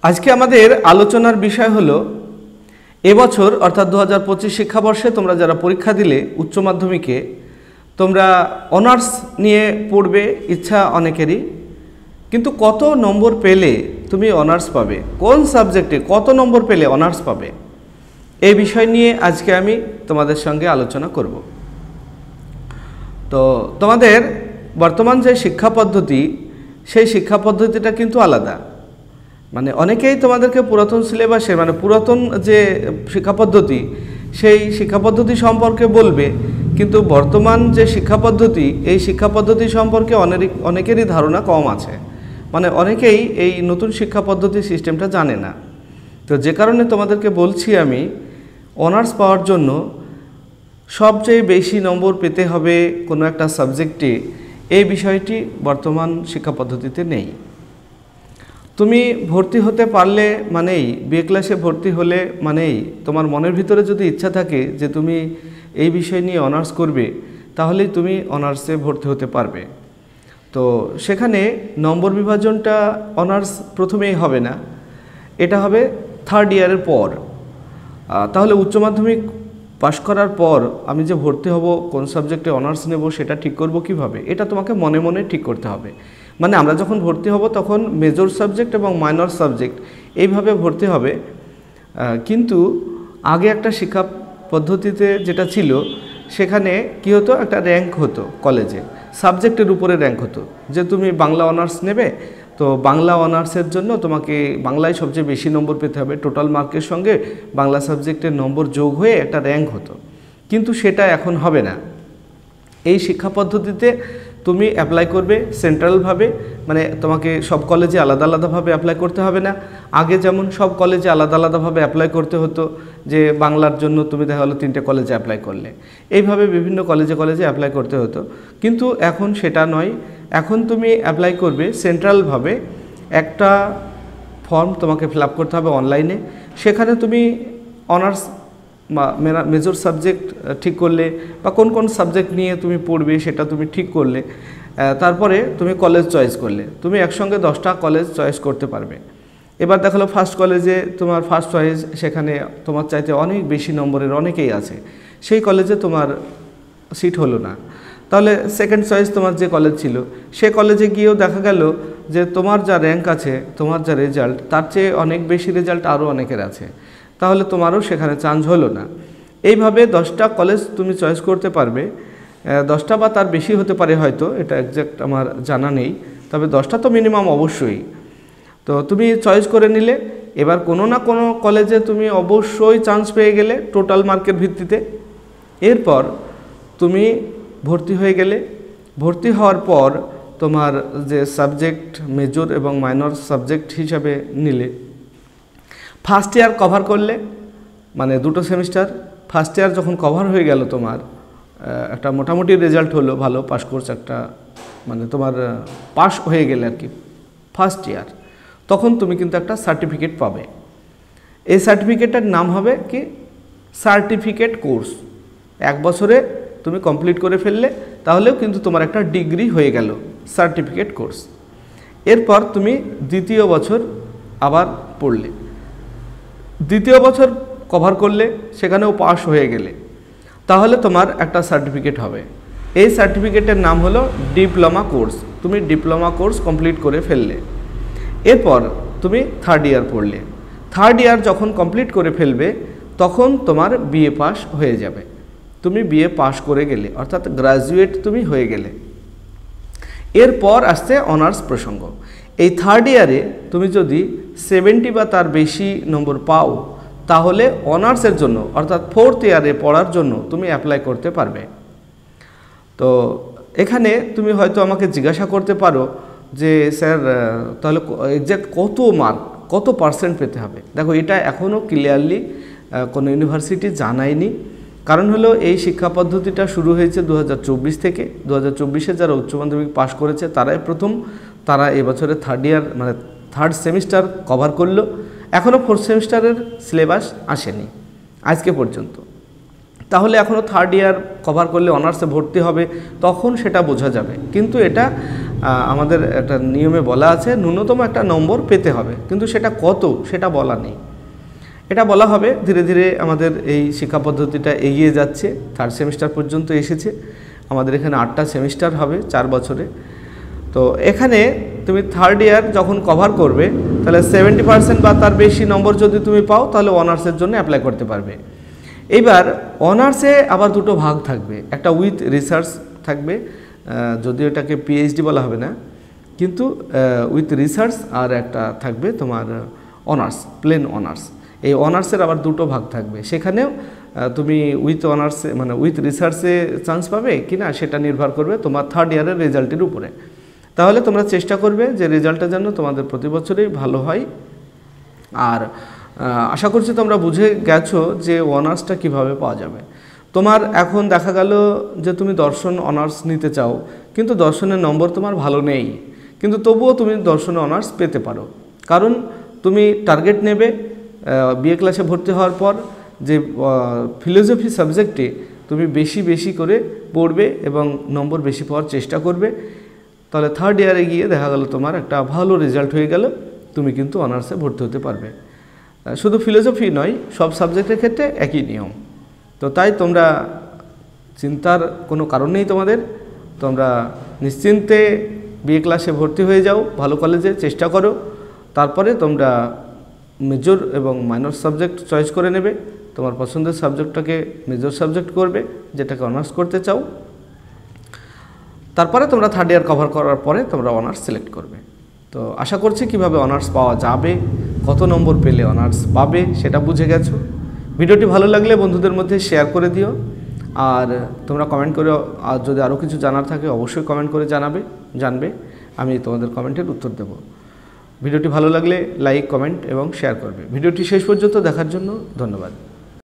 আজকে আমাদের আলোচনার বিষয় হলো এবছর অর্থাৎ 2025 শিক্ষাবর্ষে তোমরা যারা পরীক্ষা দিলে উচ্চ মাধ্যমিকে তোমরা অনার্স নিয়ে পড়বে ইচ্ছা অনেকেরই, কিন্তু কত নম্বর পেলে তুমি অনার্স পাবে, কোন সাবজেক্টে কত নম্বর পেলে অনার্স পাবে, এই বিষয় নিয়ে আজকে আমি তোমাদের সঙ্গে আলোচনা করব। তো তোমাদের বর্তমান যে শিক্ষা পদ্ধতি সেই শিক্ষা পদ্ধতিটা কিন্তু আলাদা। মানে অনেকেই তোমাদেরকে পুরাতন সিলেবাসে মানে পুরাতন যে শিক্ষা পদ্ধতি সেই শিক্ষা পদ্ধতি সম্পর্কে বলবে, কিন্তু বর্তমান যে শিক্ষা পদ্ধতি এই শিক্ষা পদ্ধতি সম্পর্কে অনেকেরই ধারণা কম আছে। মানে অনেকেই এই নতুন শিক্ষা পদ্ধতি সিস্টেমটা জানে না। তো যে কারণে তোমাদেরকে বলছি আমি, অনার্স পাওয়ার জন্য সবচেয়ে বেশি নম্বর পেতে হবে কোনো একটা সাবজেক্টে, এই বিষয়টি বর্তমান শিক্ষা পদ্ধতিতে নেই। তুমি ভর্তি হতে পারলে মানেই, বিএ ক্লাসে ভর্তি হলে মানেই, তোমার মনের ভিতরে যদি ইচ্ছা থাকে যে তুমি এই বিষয় নিয়ে অনার্স করবে, তাহলেই তুমি অনার্সে ভর্তি হতে পারবে। তো সেখানে নম্বর বিভাজনটা অনার্স প্রথমেই হবে না, এটা হবে থার্ড ইয়ারের পর। তাহলে উচ্চ মাধ্যমিক পাশ করার পর আমি যে ভর্তি হব, কোন সাবজেক্টে অনার্স নেব সেটা ঠিক করব কিভাবে, এটা তোমাকে মনে মনে ঠিক করতে হবে। মানে আমরা যখন ভর্তি হব তখন মেজর সাবজেক্ট এবং মাইনর সাবজেক্ট এইভাবে ভর্তি হবে। কিন্তু আগে একটা শিক্ষা পদ্ধতিতে যেটা ছিল সেখানে কী হতো, একটা র্যাঙ্ক হতো কলেজে, সাবজেক্টের উপরে র্যাঙ্ক হতো। যে তুমি বাংলা অনার্স নেবে, তো বাংলা অনার্সের জন্য তোমাকে বাংলায় সবচেয়ে বেশি নম্বর পেতে হবে, টোটাল মার্কের সঙ্গে বাংলা সাবজেক্টের নম্বর যোগ হয়ে একটা র্যাঙ্ক হতো। কিন্তু সেটা এখন হবে না। এই শিক্ষা পদ্ধতিতে তুমি অ্যাপ্লাই করবে সেন্ট্রালভাবে, মানে তোমাকে সব কলেজে আলাদা আলাদাভাবে অ্যাপ্লাই করতে হবে না। আগে যেমন সব কলেজে আলাদা আলাদাভাবে অ্যাপ্লাই করতে হতো, যে বাংলার জন্য তুমি দেখা হলো 3টে কলেজে অ্যাপ্লাই করলে, এইভাবে বিভিন্ন কলেজে কলেজে অ্যাপ্লাই করতে হতো। কিন্তু এখন সেটা নয়, এখন তুমি অ্যাপ্লাই করবে সেন্ট্রালভাবে। একটা ফর্ম তোমাকে ফিল আপ করতে হবে অনলাইনে, সেখানে তুমি অনার্স মেজর সাবজেক্ট ঠিক করলে বা কোন কোন সাবজেক্ট নিয়ে তুমি পড়বে সেটা তুমি ঠিক করলে, তারপরে তুমি কলেজ চয়েস করলে। তুমি একসঙ্গে 10টা কলেজ চয়েস করতে পারবে। এবার দেখালো ফার্স্ট কলেজে তোমার ফার্স্ট চয়েস, সেখানে তোমার চাইতে অনেক বেশি নম্বরের অনেকেই আছে, সেই কলেজে তোমার সিট হলো না। তাহলে সেকেন্ড চয়েস তোমার যে কলেজ ছিল সে কলেজে গিয়েও দেখা গেল যে তোমার যা র্যাঙ্ক আছে, তোমার যা রেজাল্ট, তার চেয়ে অনেক বেশি রেজাল্ট আরও অনেকের আছে, তাহলে তোমারও সেখানে চান্স হলো না। এইভাবে 10টা কলেজ তুমি চয়েস করতে পারবে। 10টা বা তার বেশি হতে পারে, হয়তো এটা একজ্যাক্ট আমার জানা নেই, তবে 10টা তো মিনিমাম অবশ্যই। তো তুমি চয়েস করে নিলে, এবার কোনো না কোনো কলেজে তুমি অবশ্যই চান্স পেয়ে গেলে টোটাল মার্কের ভিত্তিতে। এরপর তুমি ভর্তি হয়ে গেলে। ভর্তি হওয়ার পর তোমার যে সাবজেক্ট মেজর এবং মাইনর সাবজেক্ট হিসাবে নিলে, ফার্স্ট ইয়ার কভার করলে, মানে 2টো সেমিস্টার। ফার্স্ট ইয়ার যখন কভার হয়ে গেল, তোমার একটা মোটামুটি রেজাল্ট হলো, ভালো পাস কোর্স একটা, মানে তোমার পাস হয়ে গেলে আর কি ফার্স্ট ইয়ার, তখন তুমি কিন্তু একটা সার্টিফিকেট পাবে। এই সার্টিফিকেটের নাম হবে কি, সার্টিফিকেট কোর্স। 1 বছরে তুমি কমপ্লিট করে ফেললে তাহলেও কিন্তু তোমার একটা ডিগ্রি হয়ে গেল, সার্টিফিকেট কোর্স। এরপর তুমি দ্বিতীয় বছর আবার পড়লে, দ্বিতীয় বছর কভার করলে, সেখানেও পাস হয়ে গেলে, তাহলে তোমার একটা সার্টিফিকেট হবে। এই সার্টিফিকেটের নাম হলো ডিপ্লোমা কোর্স। তুমি ডিপ্লোমা কোর্স কমপ্লিট করে ফেললে। এরপর তুমি থার্ড ইয়ার পড়লে। থার্ড ইয়ার যখন কমপ্লিট করে ফেলবে তখন তোমার বিএ পাস হয়ে যাবে। তুমি বিএ পাস করে গেলে, অর্থাৎ গ্র্যাজুয়েট তুমি হয়ে গেলে। এরপর আসছে অনার্স প্রসঙ্গ। এই থার্ড ইয়ারে তুমি যদি 70 বা তার বেশি নম্বর পাও, তাহলে অনার্সের জন্য অর্থাৎ 4th ইয়ারে পড়ার জন্য তুমি অ্যাপ্লাই করতে পারবে। তো এখানে তুমি হয়তো আমাকে জিজ্ঞাসা করতে পারো যে স্যার তাহলে এক্স্যাক্ট কত মার্ক, কত পার্সেন্ট পেতে হবে। দেখো, এটা এখনও ক্লিয়ারলি কোনো ইউনিভার্সিটি জানায়নি। কারণ হলো এই শিক্ষা পদ্ধতিটা শুরু হয়েছে 2024 থেকে। 2024-এ যারা উচ্চ মাধ্যমিক পাশ করেছে তারাই প্রথম, তারা এবছরে থার্ড ইয়ার মানে থার্ড সেমিস্টার কভার করলো। এখনও 4th সেমিস্টারের সিলেবাস আসেনি আজকে পর্যন্ত। তাহলে এখনও থার্ড ইয়ার কভার করলে অনার্সে ভর্তি হবে, তখন সেটা বোঝা যাবে। কিন্তু এটা আমাদের একটা নিয়মে বলা আছে ন্যূনতম একটা নম্বর পেতে হবে, কিন্তু সেটা কত সেটা বলা নেই। এটা বলা হবে ধীরে ধীরে আমাদের এই শিক্ষা পদ্ধতিটা এগিয়ে যাচ্ছে, 3rd সেমিস্টার পর্যন্ত এসেছে। আমাদের এখানে 8টা সেমিস্টার হবে 4 বছরে। তো এখানে তুমি 3rd ইয়ার যখন কভার করবে তাহলে 70% বা তার বেশি নম্বর যদি তুমি পাও তাহলে অনার্সের জন্য অ্যাপ্লাই করতে পারবে। এইবার অনার্সে আবার দুটো ভাগ থাকবে, একটা উইথ রিসার্চ থাকবে, যদিও এটাকে পিএইচডি বলা হবে না, কিন্তু উইথ রিসার্চ, আর একটা থাকবে তোমার অনার্স, প্লেন অনার্স। এই অনার্সের আবার দুটো ভাগ থাকবে, সেখানেও তুমি উইথ অনার্সে মানে উইথ রিসার্চে চান্স পাবে কি না সেটা নির্ভর করবে তোমার 3rd ইয়ারের রেজাল্টের উপরে। তাহলে তোমরা চেষ্টা করবে যে রেজাল্টটা যেন তোমাদের প্রতি বছরই ভালো হয়। আর আশা করছি তোমরা বুঝে গেছো যে অনার্সটা কিভাবে পাওয়া যাবে। তোমার এখন দেখা গেল যে তুমি দর্শন অনার্স নিতে চাও, কিন্তু দর্শনের নম্বর তোমার ভালো নেই, কিন্তু তবুও তুমি দর্শনে অনার্স পেতে পারো, কারণ তুমি টার্গেট নেবে বিএ ক্লাসে ভর্তি হওয়ার পর যে ফিলোসফি সাবজেক্টে তুমি বেশি বেশি করে পড়বে এবং নম্বর বেশি পাওয়ার চেষ্টা করবে। তাহলে 3rd ইয়ারে গিয়ে দেখা গেল তোমার একটা ভালো রেজাল্ট হয়ে গেল, তুমি কিন্তু অনার্সে ভর্তি হতে পারবে। শুধু ফিলোসফি নয়, সব সাবজেক্টের ক্ষেত্রে একই নিয়ম। তো তাই তোমরা চিন্তার কোনো কারণ নেই তোমাদের, তোমরা নিশ্চিন্তে বিএ ক্লাসে ভর্তি হয়ে যাও, ভালো কলেজে চেষ্টা করো, তারপরে তোমরা মেজর এবং মাইনর সাবজেক্ট চয়েস করে নেবে, তোমার পছন্দের সাবজেক্টটাকে মেজর সাবজেক্ট করবে যেটাকে অনার্স করতে চাও, তারপরে তোমরা 3rd ইয়ার কভার করার পরে তোমরা অনার্স সিলেক্ট করবে। তো আশা করছি কিভাবে অনার্স পাওয়া যাবে, কত নম্বর পেলে অনার্স পাবে সেটা বুঝে গেছো। ভিডিওটি ভালো লাগলে বন্ধুদের মধ্যে শেয়ার করে দিও, আর তোমরা কমেন্ট করে, আর যদি আরও কিছু জানার থাকে অবশ্যই কমেন্ট করে জানবে, আমি তোমাদের কমেন্টের উত্তর দেব। ভিডিওটি ভালো লাগলে লাইক, কমেন্ট এবং শেয়ার করবে। ভিডিওটি শেষ পর্যন্ত দেখার জন্য ধন্যবাদ।